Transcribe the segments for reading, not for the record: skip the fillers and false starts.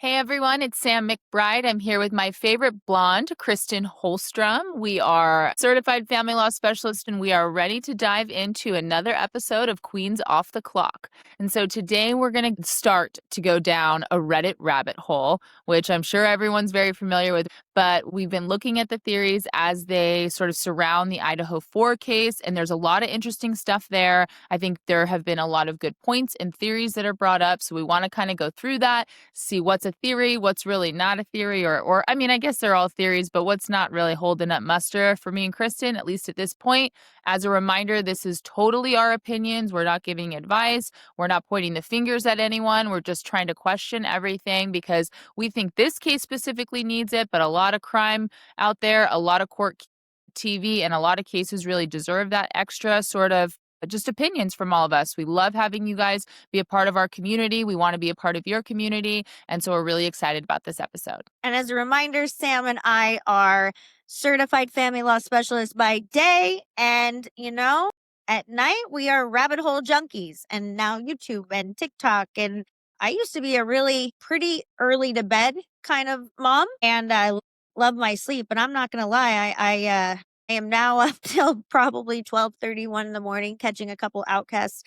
Hey everyone, it's Sam McBride. I'm here with my favorite blonde, Kristen Holstrom. We are certified family law specialist and we are ready to dive into another episode of Queens Off the Clock. And so today we're going to start to go down a Reddit rabbit hole, which I'm sure everyone's very familiar with, but we've been looking at the theories as they sort of surround the Idaho 4 case, and there's a lot of interesting stuff there. I think there have been a lot of good points and theories that are brought up, so we want to kind of go through that, see what's a theory, what's really not a theory, or I mean, I guess they're all theories, but what's not really holding up muster for me and Kristen, at least at this point. As a reminder, this is totally our opinions. We're not giving advice. We're not pointing the fingers at anyone. We're just trying to question everything because we think this case specifically needs it, but a lot of crime out there, a lot of court TV, and a lot of cases really deserve that extra sort of just opinions from all of us. We love having you guys be a part of our community. We want to be a part of your community. And so we're really excited about this episode. And as a reminder, Sam and I are certified family law specialists by day. And, at night we are rabbit hole junkies and now YouTube and TikTok. And I used to be a really pretty early to bed kind of mom. And I love my sleep. But I'm not going to lie. I am now up till probably 12:31 in the morning catching a couple outcasts.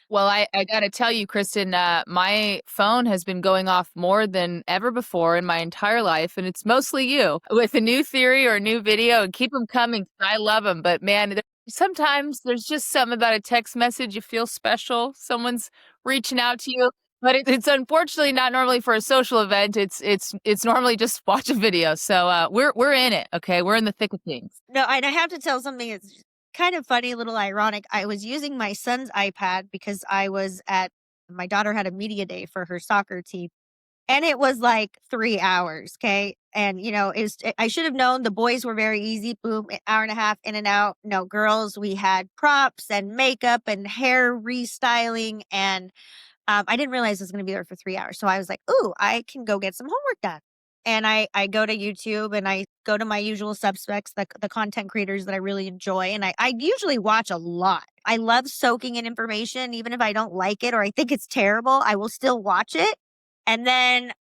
Well, I got to tell you, Kristen, my phone has been going off more than ever before in my entire life, and it's mostly you with a new theory or a new video, and keep them coming. I love them, but man, sometimes there's just something about a text message. You feel special. Someone's reaching out to you. But it's unfortunately not normally for a social event. It's normally just watch a video. So we're in it. Okay, we're in the thick of things. No, and I have to tell something that's kind of funny, a little ironic. I was using my son's iPad because my daughter had a media day for her soccer team. And it was like 3 hours. Okay. And, I should have known the boys were very easy. Boom, an hour and a half in and out. No, girls, we had props and makeup and hair restyling. And I didn't realize I was going to be there for 3 hours. So I was like, ooh, I can go get some homework done. And I go to YouTube and I go to my usual suspects, the content creators that I really enjoy. And I usually watch a lot. I love soaking in information, even if I don't like it or I think it's terrible, I will still watch it. And then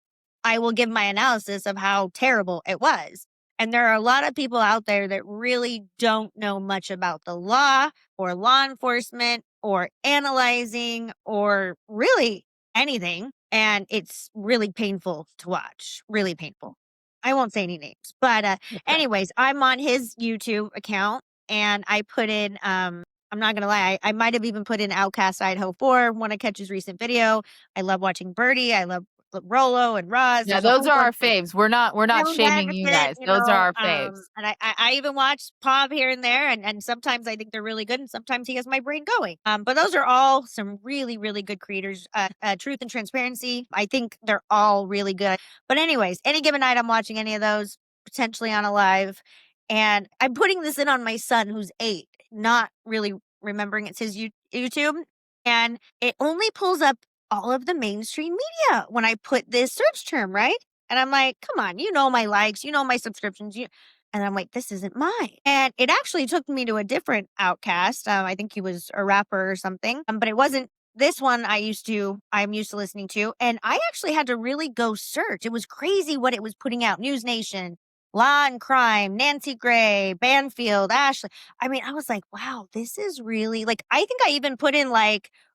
I will give my analysis of how terrible it was. And there are a lot of people out there that really don't know much about the law or law enforcement or analyzing or really anything. And it's really painful to watch, really painful. I won't say any names, but anyways, I'm on his YouTube account and I put in, I'm not going to lie, I might have even put in Outcast Idaho 4 when I catch his recent video. I love watching Birdie. I love Rolo and Roz. Yeah, those are our faves. We're not shaming you guys. Those are our faves. And I even watch Pav here and there, and sometimes I think they're really good, and sometimes he has my brain going. But those are all some really, really good creators. Truth and Transparency, I think they're all really good. But anyways, any given night I'm watching any of those, potentially on a live, and I'm putting this in on my son who's 8, not really remembering it's his YouTube, and it only pulls up all of the mainstream media when I put this search term, right? And I'm like, come on, my likes, my subscriptions. And I'm like, this isn't mine. And it actually took me to a different outcast. I think he was a rapper or something, but it wasn't this one I'm used to listening to. And I actually had to really go search. It was crazy what it was putting out. News Nation, Law and Crime, Nancy Gray, Banfield, Ashley. I mean, I was like, wow, this is really I think I even put in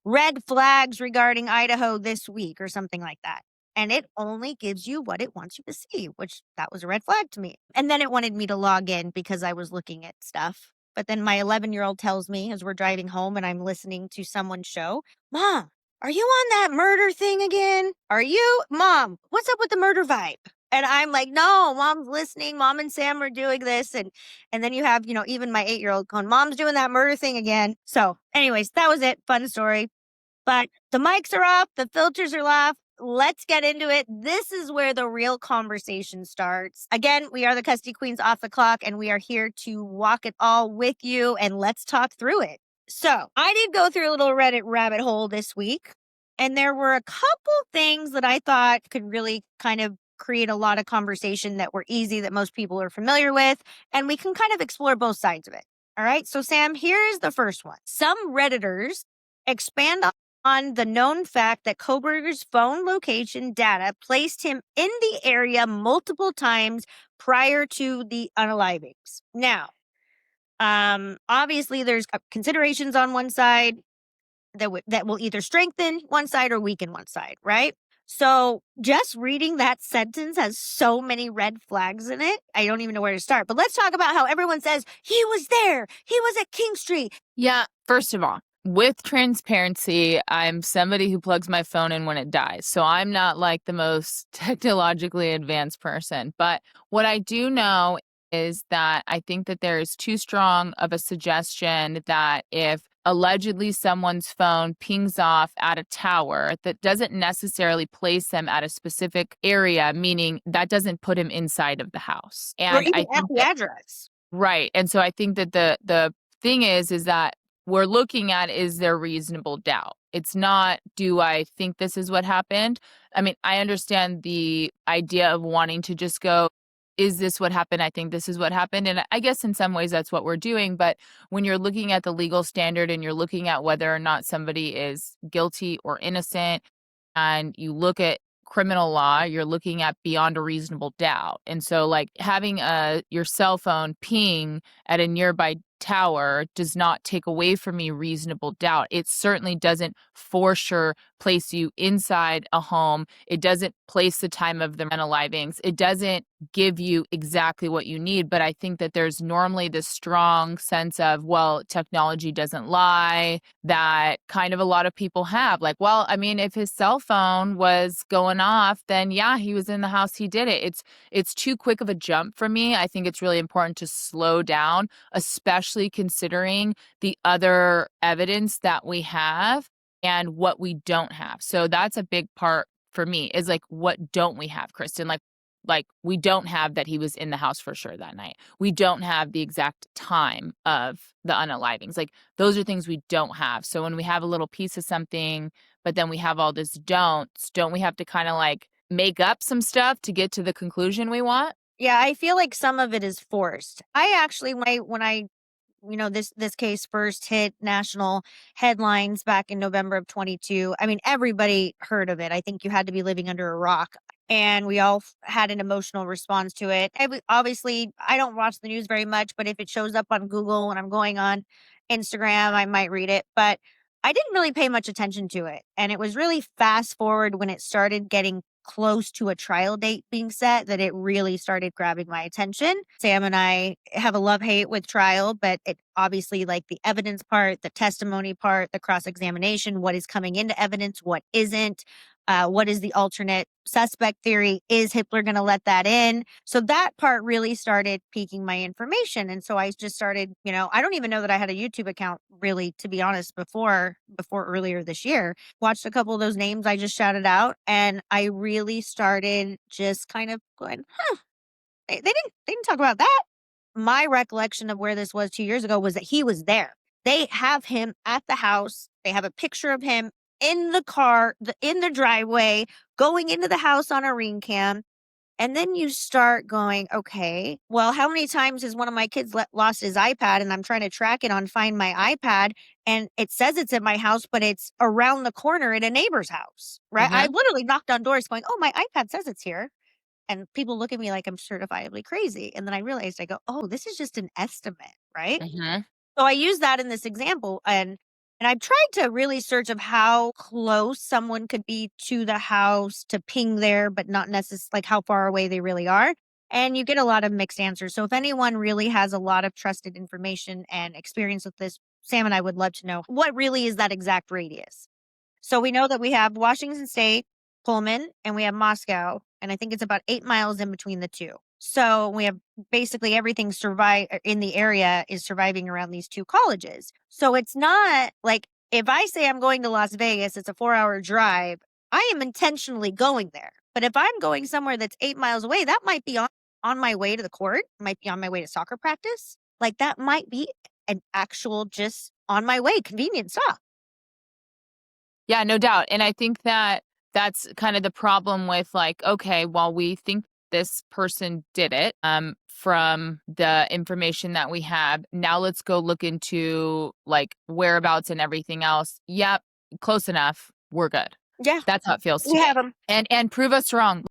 red flags regarding Idaho this week or something like that. And it only gives you what it wants you to see, which that was a red flag to me. And then it wanted me to log in because I was looking at stuff. But then my 11-year-old tells me as we're driving home and I'm listening to someone's show, Mom, are you on that murder thing again? Are you? Mom, what's up with the murder vibe? And I'm like, no, Mom's listening. Mom and Sam are doing this. And then you have, even my 8-year-old going, Mom's doing that murder thing again. So anyways, that was it. Fun story. But the mics are off. The filters are off. Let's get into it. This is where the real conversation starts. Again, we are the Custody Queens Off the Clock, and we are here to walk it all with you, and let's talk through it. So I did go through a little Reddit rabbit hole this week, and there were a couple things that I thought could really kind of create a lot of conversation that were easy, that most people are familiar with, and we can kind of explore both sides of it. All right. So Sam, here is the first one. Some Redditors expand on the known fact that Koberger's phone location data placed him in the area multiple times prior to the unalivings. Now, obviously, there's considerations on one side that will either strengthen one side or weaken one side, right? So just reading that sentence has so many red flags in it. I don't even know where to start. But let's talk about how everyone says he was there. He was at King Street. Yeah, first of all, with transparency, I'm somebody who plugs my phone in when it dies. So I'm not like the most technologically advanced person. But what I do know is that I think that there is too strong of a suggestion that if allegedly someone's phone pings off at a tower, that doesn't necessarily place them at a specific area, meaning that doesn't put him inside of the house. Or And even I at think the that address. right. And so I think that the thing is that we're looking at, is there reasonable doubt? It's not, do I think this is what happened? I mean, I understand the idea of wanting to just go, is this what happened? I think this is what happened. And I guess in some ways that's what we're doing. But when you're looking at the legal standard and you're looking at whether or not somebody is guilty or innocent, and you look at criminal law, you're looking at beyond a reasonable doubt. And so like having your cell phone ping at a nearby tower does not take away from me reasonable doubt. It certainly doesn't for sure place you inside a home. It doesn't place the time of the unalivings. It doesn't give you exactly what you need. But I think that there's normally this strong sense of, well, technology doesn't lie, that kind of a lot of people have. Like, well, I mean, if his cell phone was going off, then yeah, he was in the house, he did it. It's too quick of a jump for me. I think it's really important to slow down, especially considering the other evidence that we have and what we don't have. So that's a big part for me, is like, what don't we have, Kristen? Like we don't have that he was in the house for sure that night. We don't have the exact time of the unalivings. Like those are things we don't have. So when we have a little piece of something, but then we have all this don't we have to kind of like make up some stuff to get to the conclusion we want? Yeah, I feel like some of it is forced. I actually, when I this case first hit national headlines back in November of 22. I mean, everybody heard of it. I think you had to be living under a rock. And we all had an emotional response to it. Obviously, I don't watch the news very much, but if it shows up on Google when I'm going on Instagram, I might read it. But I didn't really pay much attention to it. And it was really fast forward when it started getting close to a trial date being set that it really started grabbing my attention. Sam and I have a love-hate with trial, but it obviously, like the evidence part, the testimony part, the cross-examination, what is coming into evidence, what isn't, what is the alternate suspect theory? Is Hitler going to let that in? So that part really started piquing my information. And so I just started, I don't even know that I had a YouTube account really, to be honest, before earlier this year. Watched a couple of those names I just shouted out, and I really started just kind of going, huh, they didn't talk about that. My recollection of where this was 2 years ago was that he was there. They have him at the house. They have a picture of him in the car, in the driveway, going into the house on a ring cam. And then you start going, okay, well, how many times has one of my kids lost his iPad and I'm trying to track it on Find My iPad and it says it's at my house, but it's around the corner at a neighbor's house, right? I Mhm. literally knocked on doors going, oh, my iPad says it's here. And people look at me like I'm certifiably crazy. And then I realized, I go, oh, this is just an estimate, right? Mhm. So I use that in this example, and I've tried to really search of how close someone could be to the house to ping there, but not necessarily like how far away they really are. And you get a lot of mixed answers. So if anyone really has a lot of trusted information and experience with this, Sam and I would love to know what really is that exact radius. So we know that we have Washington State, Pullman, and we have Moscow, and I think it's about 8 miles in between the two. So we have basically everything survive in the area is surviving around these two colleges. So it's not like if I say I'm going to Las Vegas, it's a 4-hour drive. I am intentionally going there. But if I'm going somewhere that's 8 miles away, that might be on my way to the court, might be on my way to soccer practice. Like that might be an actual just on my way convenient stop. Yeah, no doubt. And I think that that's kind of the problem with like, okay, well, we think this person did it from the information that we have. Now let's go look into like whereabouts and everything else. Yep. close enough, we're good. Yeah. That's how it feels to We me. have them. And prove us wrong.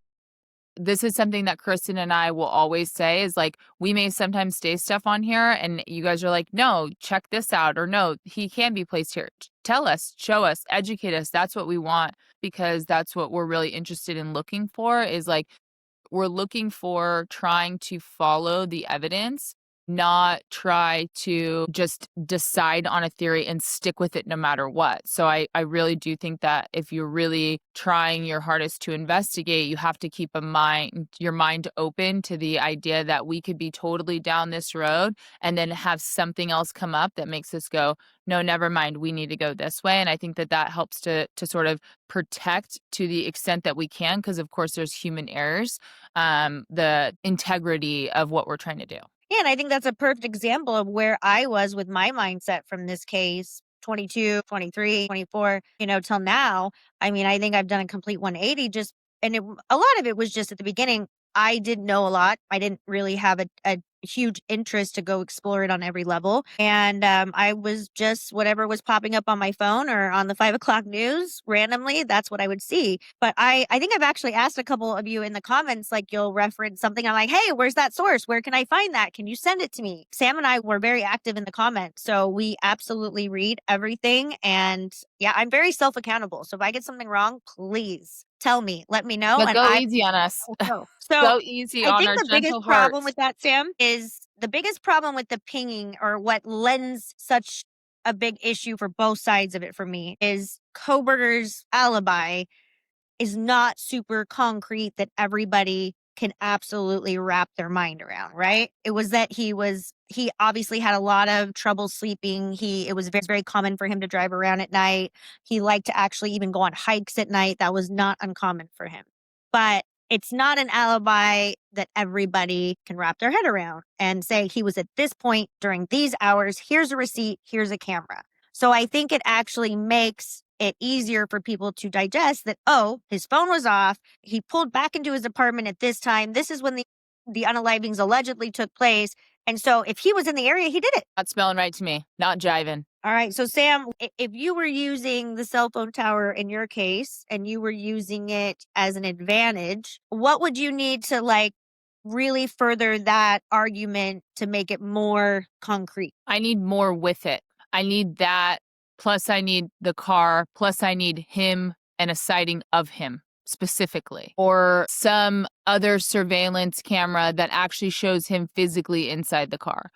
This is something that Kristen and I will always say is like, we may sometimes say stuff on here and you guys are like, no, check this out, or no, he can be placed here. Tell us, show us, educate us. That's what we want, because that's what we're really interested in looking for, is like, we're looking for trying to follow the evidence, not try to just decide on a theory and stick with it no matter what. So I really do think that if you're really trying your hardest to investigate, you have to keep your mind open to the idea that we could be totally down this road and then have something else come up that makes us go, no, never mind, we need to go this way. And I think that that helps to sort of protect to the extent that we can, because of course there's human errors, the integrity of what we're trying to do. Yeah, and I think that's a perfect example of where I was with my mindset from this case, 22, 23, 24, till now. I mean, I think I've done a complete 180 a lot of it was just at the beginning. I didn't know a lot. I didn't really have a huge interest to go explore it on every level. And I was just whatever was popping up on my phone or on the 5 o'clock news randomly, that's what I would see. But I think I've actually asked a couple of you in the comments, like you'll reference something. I'm like, hey, where's that source? Where can I find that? Can you send it to me? Sam and I were very active in the comments. So we absolutely read everything. And yeah, I'm very self accountable. So if I get something wrong, please tell me, let me know. But And go I easy on us. will. So Go easy I on think our the biggest gentle problem hearts. with that, Sam, is the biggest problem with the pinging, or what lends such a big issue for both sides of it for me, is Koberger's alibi is not super concrete that everybody can absolutely wrap their mind around, right? It was that he obviously had a lot of trouble sleeping. It was very, very common for him to drive around at night. He liked to actually even go on hikes at night. That was not uncommon for him. But it's not an alibi that everybody can wrap their head around and say he was at this point during these hours. Here's a receipt. Here's a camera. So I think it actually makes it easier for people to digest that, oh, his phone was off. He pulled back into his apartment at this time. This is when the unalivings allegedly took place. And so if he was in the area, he did it. Not smelling right to me. Not jiving. All right. So, Sam, if you were using the cell phone tower in your case and you were using it as an advantage, what would you need to really further that argument to make it more concrete? I need more with it. I need that. Plus, I need the car. Plus, I need him and a sighting of him specifically, or some other surveillance camera that actually shows him physically inside the car.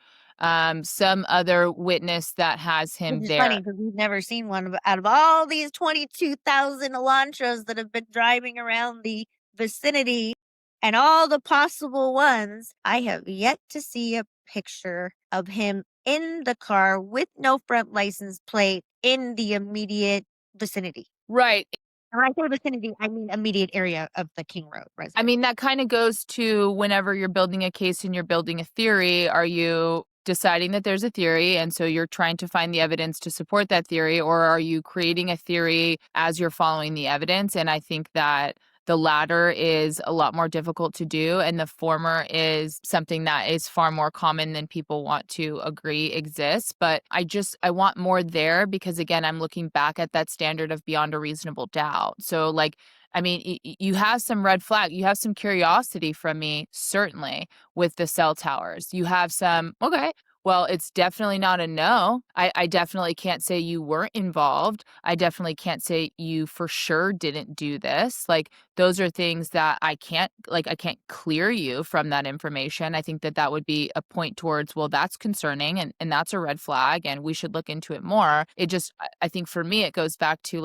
Some other witness that has him Which is there. funny because we've never seen one out of all these 22,000 Elantras that have been driving around the vicinity and all the possible ones. I have yet to see a picture of him in the car with no front license plate in the immediate vicinity. Right. When I say vicinity, I mean immediate area of the King Road residence. I mean, that kind of goes to whenever you're building a case and you're building a theory, are you deciding that there's a theory and so you're trying to find the evidence to support that theory, or are you creating a theory as you're following the evidence? And I think that the latter is a lot more difficult to do, and the former is something that is far more common than people want to agree exists. But I want more there, because again, I'm looking back at that standard of beyond a reasonable doubt. So I mean, you have some red flag. You have some curiosity from me, certainly, with the cell towers. You have some, okay, well, it's definitely not a no. I definitely can't say you weren't involved. I definitely can't say you for sure didn't do this. Those are things that I can't clear you from that information. I think that that would be a point towards, well, that's concerning and that's a red flag and we should look into it more. I think for me, it goes back to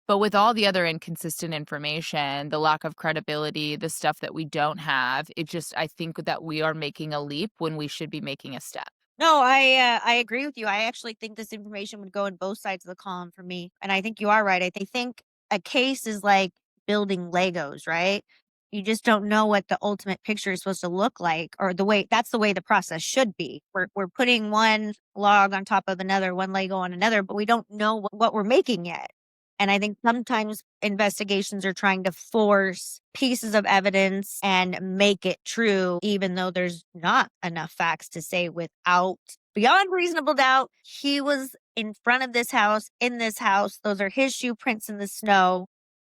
but with all the other inconsistent information, the lack of credibility, the stuff that we don't have, I think that we are making a leap when we should be making a step. No, I agree with you. I actually think this information would go in both sides of the column for me. And I think you are right. I think a case is like building Legos, right? You just don't know what the ultimate picture is supposed to look like, or that's the way the process should be. We're putting one log on top of another, one Lego on another, but we don't know what we're making yet. And I think sometimes investigations are trying to force pieces of evidence and make it true, even though there's not enough facts to say without beyond reasonable doubt, he was in front of this house, in this house. Those are his shoe prints in the snow.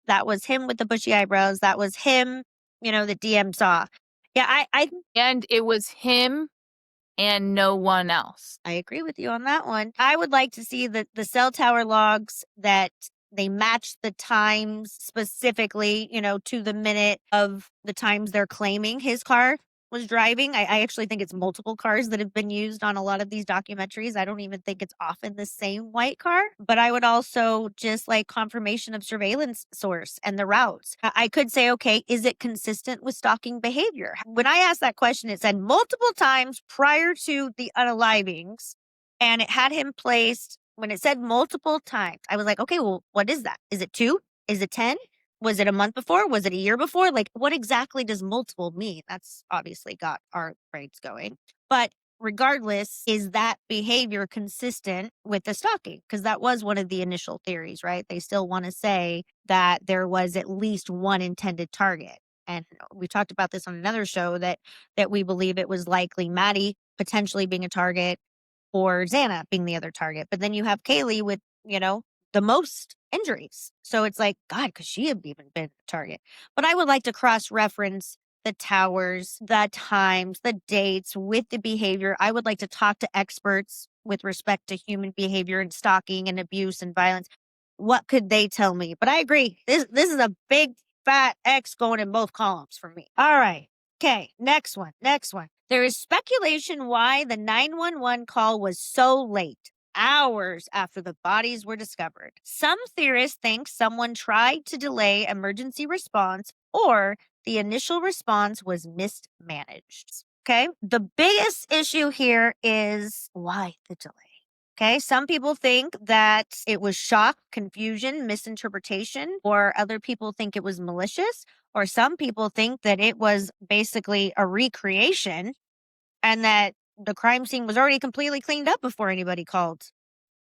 That was him with the bushy eyebrows. That was him, that DM saw. Yeah, And it was him and no one else. I agree with you on that one. I would like to see the cell tower logs that they match the times specifically, to the minute of the times they're claiming his car was driving. I actually think it's multiple cars that have been used on a lot of these documentaries. I don't even think it's often the same white car, but I would also just like confirmation of surveillance source and the routes. I could say, okay, is it consistent with stalking behavior? When I asked that question, it said multiple times prior to the unalivings, and it had him placed when it said multiple times. I was like, okay, well, what is that? Is it 2? Is it 10? Was it a month before? Was it a year before? Like, what exactly does multiple mean? That's obviously got our brains going. But regardless, is that behavior consistent with the stalking? Because that was one of the initial theories, right? They still want to say that there was at least one intended target. And we talked about this on another show that we believe it was likely Maddie potentially being a target or Xana being the other target. But then you have Kaylee with, the most injuries. So it's like, God, could she have even been the target? But I would like to cross reference the towers, the times, the dates with the behavior. I would like to talk to experts with respect to human behavior and stalking and abuse and violence. What could they tell me? But I agree. This is a big fat X going in both columns for me. All right. Okay, next one. There is speculation why the 911 call was so late, hours after the bodies were discovered. Some theorists think someone tried to delay emergency response or the initial response was mismanaged. Okay, the biggest issue here is why the delay? Okay, some people think that it was shock, confusion, misinterpretation, or other people think it was malicious, or some people think that it was basically a recreation and that the crime scene was already completely cleaned up before anybody called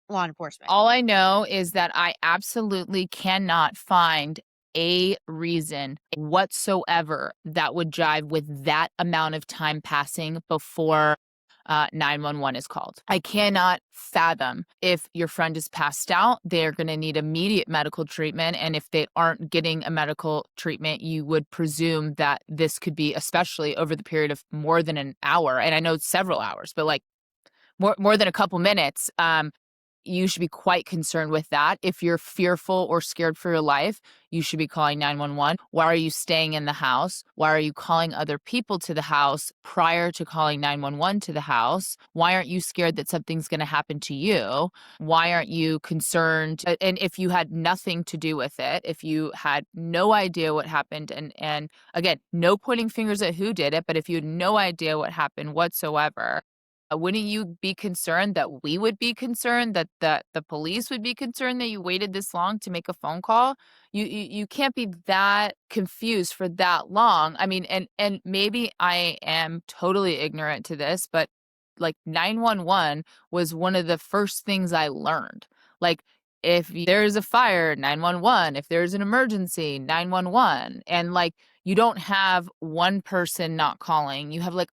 law enforcement. All I know is that I absolutely cannot find a reason whatsoever that would jive with that amount of time passing before 911 is called. I cannot fathom if your friend is passed out, they're going to need immediate medical treatment. And if they aren't getting a medical treatment, you would presume that this could be, especially over the period of more than an hour. And I know several hours, but like more than a couple minutes. You should be quite concerned with that. If you're fearful or scared for your life, you should be calling 911. Why are you staying in the house? Why are you calling other people to the house prior to calling 911 to the house? Why aren't you scared that something's going to happen to you? Why aren't you concerned? And if you had nothing to do with it, if you had no idea what happened, and again, no pointing fingers at who did it, but if you had no idea what happened whatsoever, wouldn't you be concerned that we would be concerned, that the police would be concerned that you waited this long to make a phone call? You can't be that confused for that long. I mean, and maybe I am totally ignorant to this, but like 911 was one of the first things I learned. Like if there's a fire, 911, if there's an emergency, 911. And like you don't have one person not calling. You have like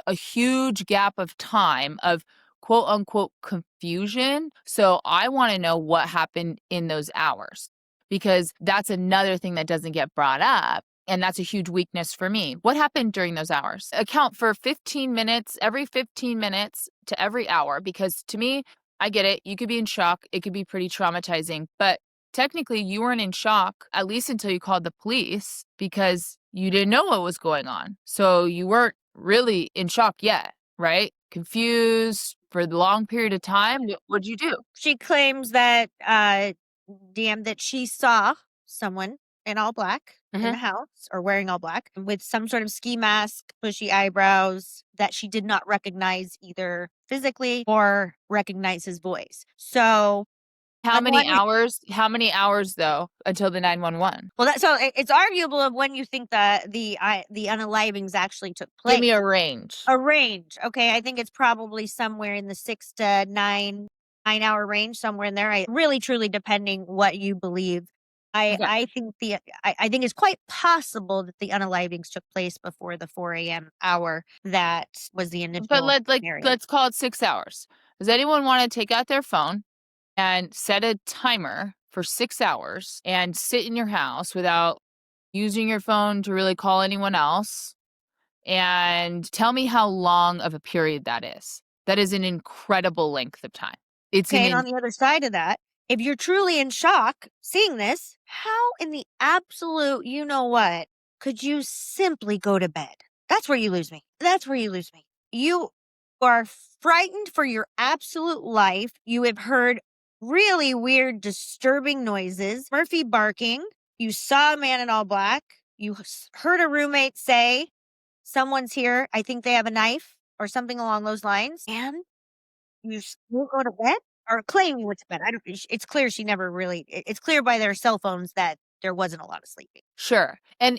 a huge gap of time of quote unquote confusion. So I want to know what happened in those hours, because that's another thing that doesn't get brought up. And that's a huge weakness for me. What happened during those hours? Account for 15 minutes, every 15 minutes to every hour, because to me, I get it. You could be in shock. It could be pretty traumatizing, but technically you weren't in shock, at least until you called the police, because you didn't know what was going on. So you weren't really in shock yet, right? Confused for the long period of time. What'd you do? She claims that DM that she saw someone in all black in the house, or wearing all black with some sort of ski mask, bushy eyebrows, that she did not recognize either physically or recognize his voice. So How many hours? How many hours though until the 911? Well, it's arguable of when you think that the unalivings actually took place. Give me a range. A range. Okay, I think it's probably somewhere in the 6 to 9 hour range, somewhere in there. Really, truly, depending what you believe. I think I think it's quite possible that the unalivings took place before the 4 a.m. hour that was the initial. But let's call it 6 hours. Does anyone want to take out their phone and set a timer for 6 hours and sit in your house without using your phone to really call anyone else? And tell me how long of a period that is. That is an incredible length of time. It's Okay, an and on the other side of that, if you're truly in shock seeing this, how in the absolute you know what could you simply go to bed? That's where you lose me. That's where you lose me. You are frightened for your absolute life. You have heard really weird, disturbing noises, Murphy barking. You saw a man in all black. You heard a roommate say, someone's here. I think they have a knife or something along those lines. And you still go to bed? Or claim you went to bed. I don't it's clear she never really it's clear by their cell phones that there wasn't a lot of sleeping. Sure. And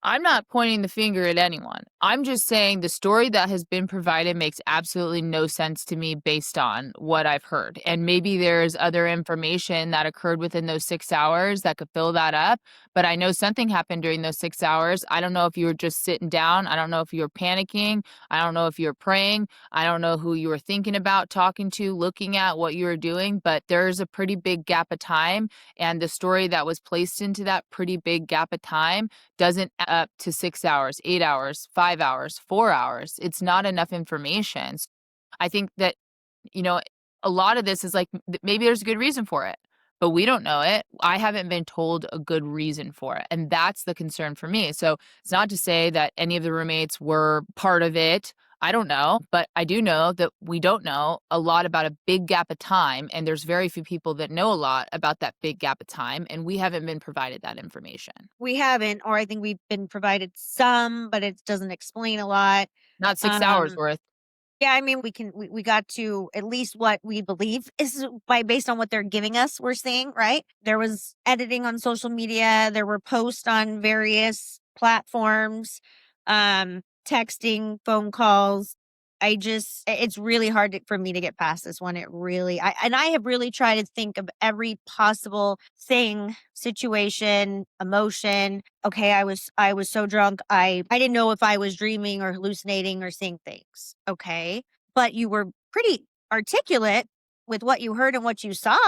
I'm not pointing the finger at anyone. I'm just saying the story that has been provided makes absolutely no sense to me based on what I've heard. And maybe there's other information that occurred within those 6 hours that could fill that up. But I know something happened during those 6 hours. I don't know if you were just sitting down. I don't know if you were panicking. I don't know if you were praying. I don't know who you were thinking about, talking to, looking at, what you were doing. But there's a pretty big gap of time. And the story that was placed into that pretty big gap of time doesn't add up to 6 hours, 8 hours, 5 hours, 4 hours. It's not enough information. So I think that, you know, a lot of this is like maybe there's a good reason for it, but we don't know it. I haven't been told a good reason for it. And that's the concern for me. So it's not to say that any of the roommates were part of it. I don't know, but I do know that we don't know a lot about a big gap of time. And there's very few people that know a lot about that big gap of time. And we haven't been provided that information. We haven't, or I think we've been provided some, but it doesn't explain a lot. Not 6 hours Um, worth. yeah, I mean, we got to at least what we believe is by based on what they're giving us, we're seeing, right? There was editing on social media, there were posts on various platforms, texting, phone calls. It's really hard for me to get past this one. I have really tried to think of every possible thing, situation, emotion. Okay, I was so drunk. I didn't know if I was dreaming or hallucinating or seeing things. Okay. But you were pretty articulate with what you heard and what you saw.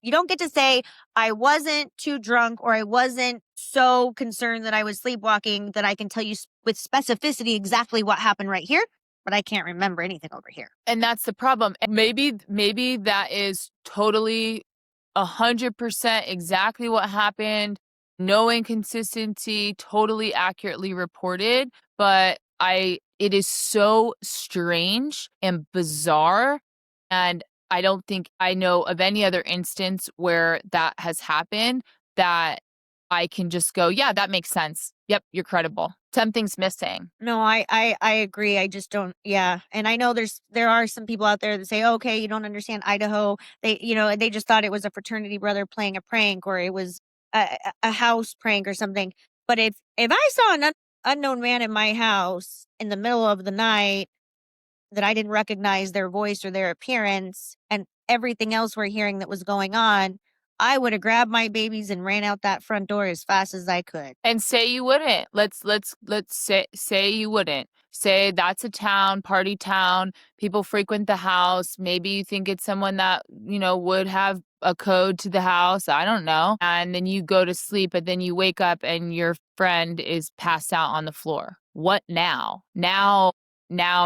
You don't get to say I wasn't too drunk or I wasn't so concerned that I was sleepwalking that I can tell you with specificity exactly what happened right here, but I can't remember anything over here. And that's the problem. And maybe that is totally 100% exactly what happened. No inconsistency, totally accurately reported, but it is so strange and bizarre, and I don't think I know of any other instance where that has happened that I can just go, "Yeah, that makes sense. Yep, you're credible. Something's missing." No, I agree. I just don't. Yeah, and I know there are some people out there that say, "Okay, you don't understand Idaho." They just thought it was a fraternity brother playing a prank, or it was a house prank or something. But if I saw an unknown man in my house in the middle of the night that I didn't recognize their voice or their appearance, and everything else we're hearing that was going on, I would have grabbed my babies and ran out that front door as fast as I could. And say you wouldn't. Let's say you wouldn't. Say that's a town, party town. People frequent the house. Maybe you think it's someone that, would have a code to the house. I don't know. And then you go to sleep, but then you wake up and your friend is passed out on the floor. What now? Now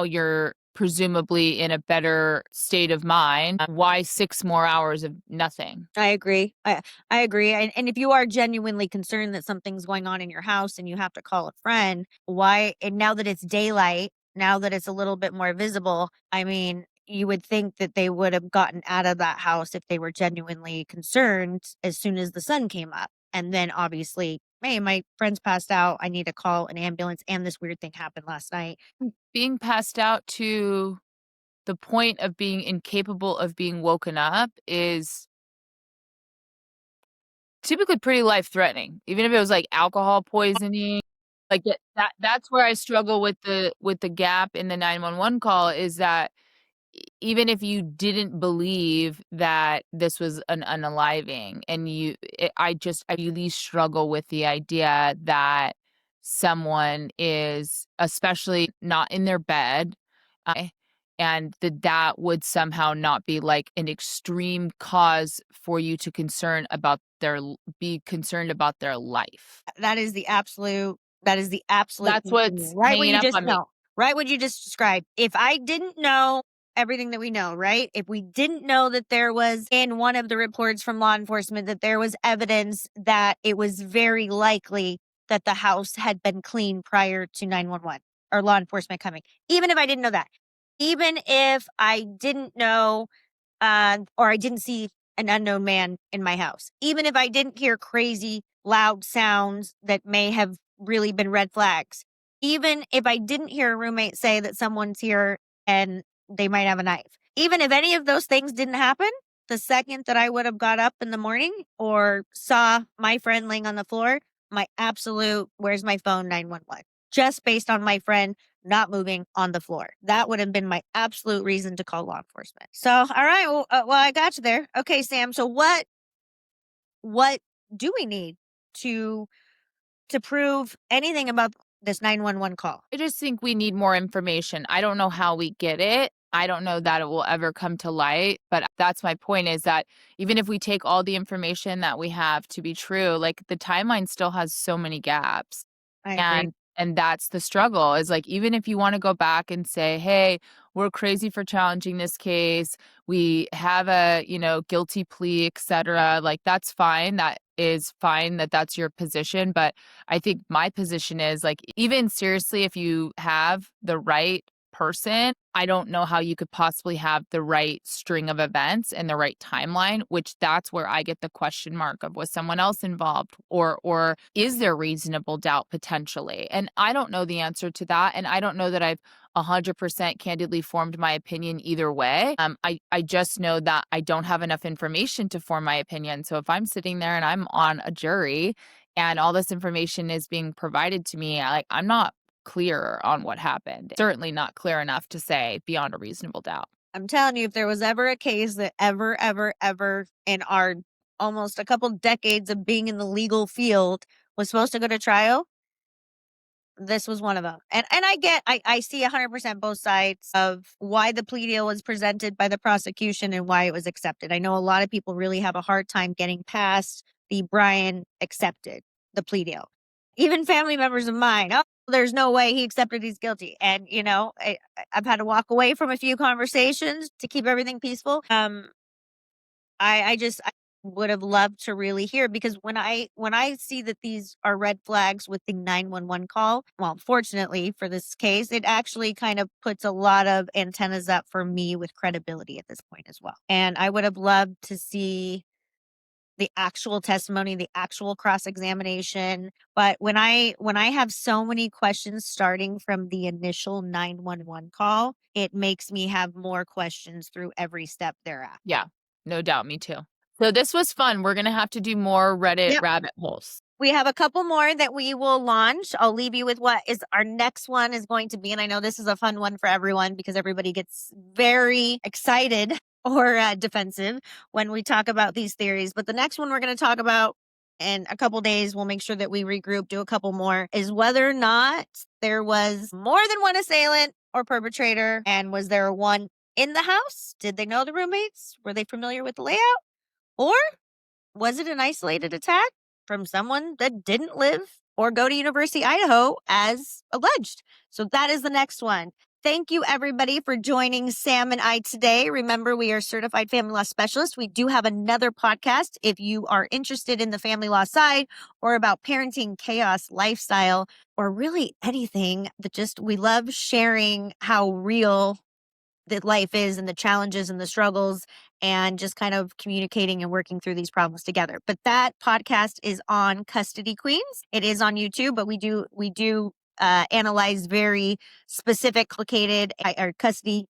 you're presumably in a better state of mind. Why 6 more hours of nothing? I agree. I agree. And if you are genuinely concerned that something's going on in your house and you have to call a friend, why? And now that it's daylight, now that it's a little bit more visible, I mean, you would think that they would have gotten out of that house if they were genuinely concerned as soon as the sun came up. And then obviously, hey, my friend's passed out. I need to call an ambulance. And this weird thing happened last night. Being passed out to the point of being incapable of being woken up is typically pretty life-threatening, even if it was, like, alcohol poisoning. Like, that's where I struggle with the gap in the 911 call is that even if you didn't believe that this was an unaliving and I really struggle with the idea that someone is, especially not in their bed, and that would somehow not be like an extreme cause for you to be concerned about their life. That is the absolute That's what's right what hanging you up just on me. know. Right what you just described. If I didn't know everything that we know, right? If we didn't know that there was in one of the reports from law enforcement that there was evidence that it was very likely that the house had been cleaned prior to 911 or law enforcement coming. Even if I didn't know that. Even if I didn't know or I didn't see an unknown man in my house. Even if I didn't hear crazy, loud sounds that may have really been red flags. Even if I didn't hear a roommate say that someone's here and they might have a knife. Even if any of those things didn't happen, the second that I would have got up in the morning or saw my friend laying on the floor, my absolute, where's my phone 911? Just based on my friend not moving on the floor. That would have been my absolute reason to call law enforcement. So, all right, well, I got you there. Okay, Sam. So, what do we need to prove anything about this 911 call? I just think we need more information. I don't know how we get it. I don't know that it will ever come to light, but that's my point, is that even if we take all the information that we have to be true, like the timeline still has so many gaps. I agree. And that's the struggle, is like, even if you want to go back and say, hey, we're crazy for challenging this case, we have a, guilty plea, etc., like that's fine. That is fine, that's your position. But I think my position is, like, even seriously, if you have the right person, I don't know how you could possibly have the right string of events and the right timeline, which that's where I get the question mark of, was someone else involved, or is there reasonable doubt potentially? And I don't know the answer to that. And I don't know that I've 100% candidly formed my opinion either way. I just know that I don't have enough information to form my opinion. So if I'm sitting there and I'm on a jury and all this information is being provided to me, I'm not clear on what happened. Certainly not clear enough to say beyond a reasonable doubt. I'm telling you, if there was ever a case that ever in our almost a couple decades of being in the legal field was supposed to go to trial, this was one of them. And I see 100% both sides of why the plea deal was presented by the prosecution and why it was accepted. I know a lot of people really have a hard time getting past the Brian accepted the plea deal. Even family members of mine, oh, there's no way he accepted he's guilty. And, I've had to walk away from a few conversations to keep everything peaceful. I would have loved to really hear, because when I see that these are red flags with the 911 call, well, fortunately for this case, it actually kind of puts a lot of antennas up for me with credibility at this point as well. And I would have loved to see the actual testimony, the actual cross-examination. But when I have so many questions starting from the initial 911 call, it makes me have more questions through every step thereafter. Yeah, no doubt. Me too. So this was fun. We're going to have to do more Reddit Yep. rabbit holes. We have a couple more that we will launch. I'll leave you with what is our next one is going to be. And I know this is a fun one for everyone because everybody gets very excited or defensive when we talk about these theories. But the next one we're going to talk about in a couple days, we'll make sure that we regroup, do a couple more, is whether or not there was more than one assailant or perpetrator. And was there one in the house? Did they know the roommates? Were they familiar with the layout? Or was it an isolated attack from someone that didn't live or go to University, Idaho as alleged? So that is the next one. Thank you, everybody, for joining Sam and I today. Remember, we are certified family law specialists. We do have another podcast if you are interested in the family law side or about parenting, chaos, lifestyle, or really anything that we love sharing how real that life is and the challenges and the struggles and just kind of communicating and working through these problems together. But that podcast is on Custody Queens. It is on YouTube, but we do analyze very specific, complicated or custody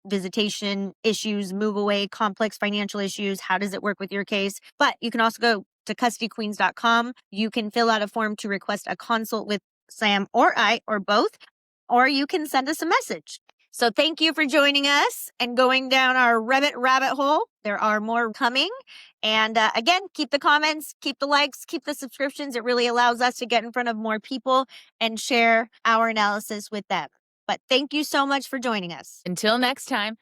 visitation issues, move away, complex financial issues. How does it work with your case? But you can also go to custodyqueens.com. You can fill out a form to request a consult with Sam or I or both, or you can send us a message. So thank you for joining us and going down our Reddit rabbit hole. There are more coming. And again, keep the comments, keep the likes, keep the subscriptions. It really allows us to get in front of more people and share our analysis with them. But thank you so much for joining us. Until next time.